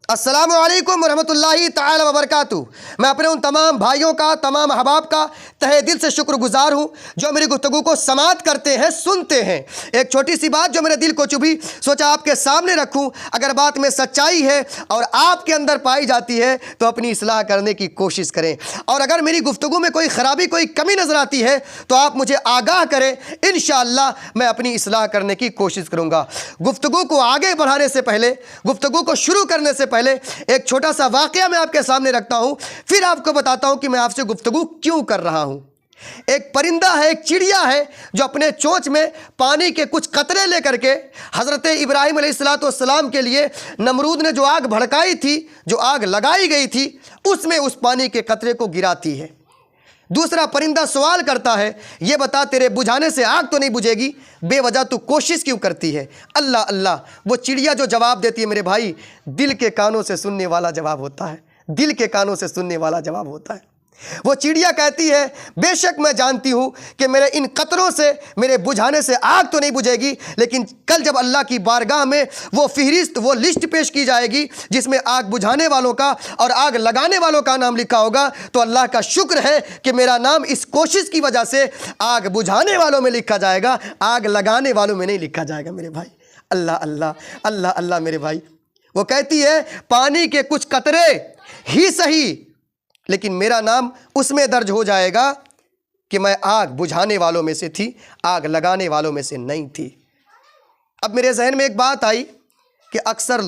अस्सलामु अलैकुम रहमतुल्लाहि ताला व बरकातुहू। मैं अपने उन तमाम भाइयों का, तमाम अहबाब का तहे दिल से शुक्रगुजार हूँ जो मेरी गुफ्तगू को समाअत करते हैं, सुनते हैं। एक छोटी सी बात जो मेरे दिल को चुभी, सोचा आपके सामने रखूँ। अगर बात में सच्चाई है और आपके अंदर पाई जाती है तो अपनी इस्लाह करने की कोशिश करें, और अगर मेरी गुफ्तगू में कोई ख़राबी, कोई कमी नज़र आती है तो आप मुझे आगाह करें। इंशाअल्लाह मैं अपनी इस्लाह करने की कोशिश करूँगा। गुफ्तगू को आगे बढ़ाने से पहले, गुफ्तगू को शुरू करने से पहले एक छोटा सा वाक़या मैं आपके सामने रखता हूं, फिर आपको बताता हूं कि मैं आपसे गुफ्तगू क्यों कर रहा हूं। एक परिंदा है, एक चिड़िया है जो अपने चोंच में पानी के कुछ कतरे लेकर के हज़रत इब्राहीम अलैहिस्सलाम के लिए नमरूद ने जो आग भड़काई थी, जो आग लगाई गई थी, उसमें उस पानी के कतरे को गिराती है। दूसरा परिंदा सवाल करता है, ये बता तेरे बुझाने से आग तो नहीं बुझेगी, बेवजह तू कोशिश क्यों करती है? अल्लाह अल्लाह। वो चिड़िया जो जवाब देती है मेरे भाई, दिल के कानों से सुनने वाला जवाब होता है, दिल के कानों से सुनने वाला जवाब होता है। वो चिड़िया कहती है, बेशक मैं जानती हूँ कि मेरे इन कतरों से, मेरे बुझाने से आग तो नहीं बुझेगी, लेकिन कल जब अल्लाह की बारगाह में वो फ़हरिस्त, वो लिस्ट पेश की जाएगी जिसमें आग बुझाने वालों का और आग लगाने वालों का नाम लिखा होगा, तो अल्लाह का शुक्र है कि मेरा नाम इस कोशिश की वजह से आग बुझाने वालों में लिखा जाएगा, आग लगाने वालों में नहीं लिखा जाएगा मेरे भाई। अल्लाह अल्लाह, अल्लाह अल्लाह मेरे भाई। वो कहती है, पानी के कुछ कतरे ही सही, लेकिन मेरा नाम उसमें दर्ज हो जाएगा कि मैं आग बुझाने वालों में से थी, आग लगाने वालों में से नहीं थी। अब मेरे जहन में एक बात आई कि अक्सर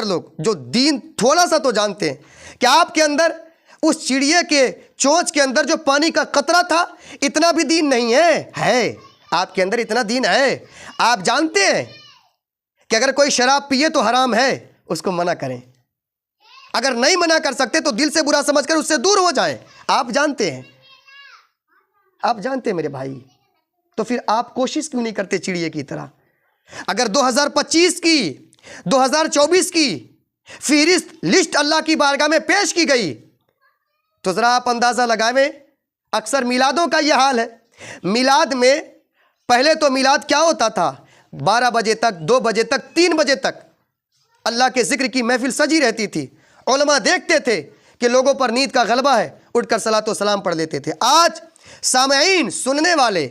लोग जो दीन थोड़ा सा तो जानते हैं, कि आपके अंदर उस चिड़िया के चोंच के अंदर जो पानी का कतरा था, इतना भी दीन नहीं है आपके अंदर इतना दीन है। आप जानते हैं कि अगर कोई शराब पिए तो हराम है, उसको मना करें। अगर नहीं मना कर सकते तो दिल से बुरा समझकर उससे दूर हो जाएं। आप जानते हैं मेरे भाई, तो फिर आप कोशिश क्यों नहीं करते चिड़िए की तरह? अगर 2025 की, 2024 की फहरिस्त लिस्ट अल्लाह की बारगाह में पेश की गई तो ज़रा आप अंदाज़ा लगाएं। अक्सर मिलादों का यह हाल है। मिलाद में पहले तो मिलाद क्या होता था, 12 बजे तक, 2 बजे तक, 3 बजे तक अल्लाह के ज़िक्र की महफिल सजी रहती थी। उलमा देखते थे कि लोगों पर नींद का गलबा है, उठकर सलात व सलाम पढ़ लेते थे। आज सामईन, सुनने वाले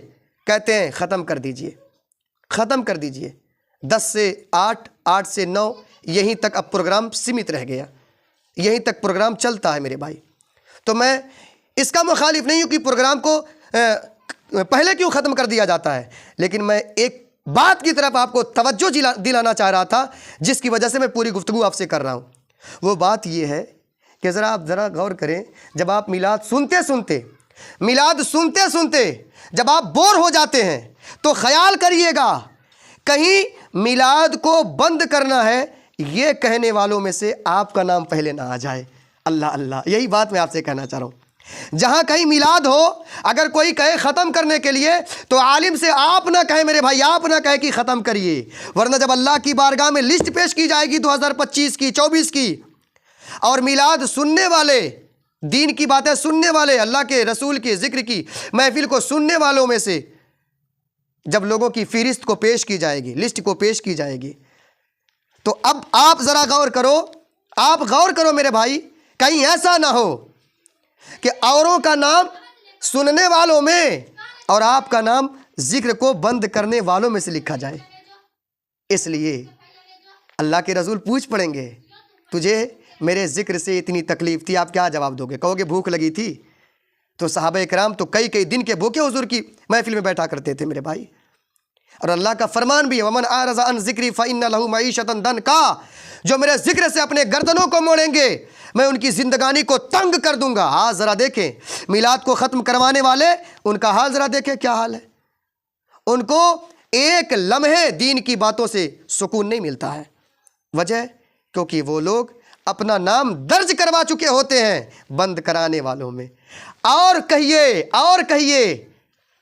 कहते हैं ख़त्म कर दीजिए, ख़त्म कर दीजिए। 10 से 8, 8 से 9, यहीं तक अब प्रोग्राम सीमित रह गया, यहीं तक प्रोग्राम चलता है मेरे भाई। तो मैं इसका मुखालिफ नहीं हूँ कि प्रोग्राम को पहले क्यों ख़त्म कर दिया जाता है, लेकिन मैं एक बात की तरफ आपको तवज्जो दिलाना चाह रहा था, जिसकी वजह से मैं पूरी गुफ्तगू आपसे कर रहा हूँ। वो बात ये है कि आप ज़रा गौर करें, जब आप मिलाद सुनते सुनते जब आप बोर हो जाते हैं तो ख्याल करिएगा कहीं मिलाद को बंद करना है, ये कहने वालों में से आपका नाम पहले ना आ जाए। अल्लाह अल्लाह, यही बात मैं आपसे कहना चाह रहा हूँ। जहाँ कहीं मिलाद हो, अगर कोई कहे ख़त्म करने के लिए तो आलिम से आप ना कहे मेरे भाई, आप ना कहे कि ख़त्म करिए, वरना जब अल्लाह की बारगाह में लिस्ट पेश की जाएगी 2025 की, 24 की, और मिलाद सुनने वाले, दीन की बातें सुनने वाले, अल्लाह के रसूल के ज़िक्र की महफिल को सुनने वालों में से जब लोगों की फ़हरिस्त को पेश की जाएगी, लिस्ट को पेश की जाएगी, तो अब आप ज़रा गौर करो, आप गौर करो मेरे भाई, कहीं ऐसा ना हो कि औरों का नाम सुनने वालों में और आपका नाम जिक्र को बंद करने वालों में से लिखा जाए। इसलिए अल्लाह के रसूल पूछ पड़ेंगे, तुझे मेरे जिक्र से इतनी तकलीफ़ थी, आप क्या जवाब दोगे? कहोगे भूख लगी थी। तो सहाबा किराम तो कई दिन के भूखे हुजूर की महफिल में बैठा करते थे मेरे भाई। और अल्लाह का फरमान भी है, वमन आरज़ा अन ज़िक्री फ़इन्न लहू मईशतन दनका, जो मेरे जिक्र से अपने गर्दनों को मोड़ेंगे मैं उनकी ज़िंदगानी को तंग कर दूंगा। हाँ ज़रा देखें, मिलाद को ख़त्म करवाने वाले, उनका हाल ज़रा देखें क्या हाल है। उनको एक लम्हे दीन की बातों से सुकून नहीं मिलता है। वजह, क्योंकि वो लोग अपना नाम दर्ज करवा चुके होते हैं बंद कराने वालों में। और कहिए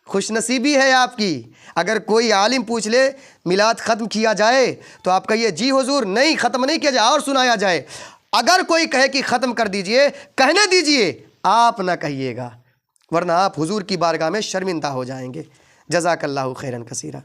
खुशनसीबी है आपकी, अगर कोई आलिम पूछ ले मिलाद ख़त्म किया जाए तो आप कहिए जी हुजूर नहीं, ख़त्म नहीं किया जाए और सुनाया जाए। अगर कोई कहे कि ख़त्म कर दीजिए, कहने दीजिए, आप ना कहिएगा, वरना आप हुजूर की बारगाह में शर्मिंदा हो जाएंगे। जज़ाकल्लाहु खैरन कसीरा।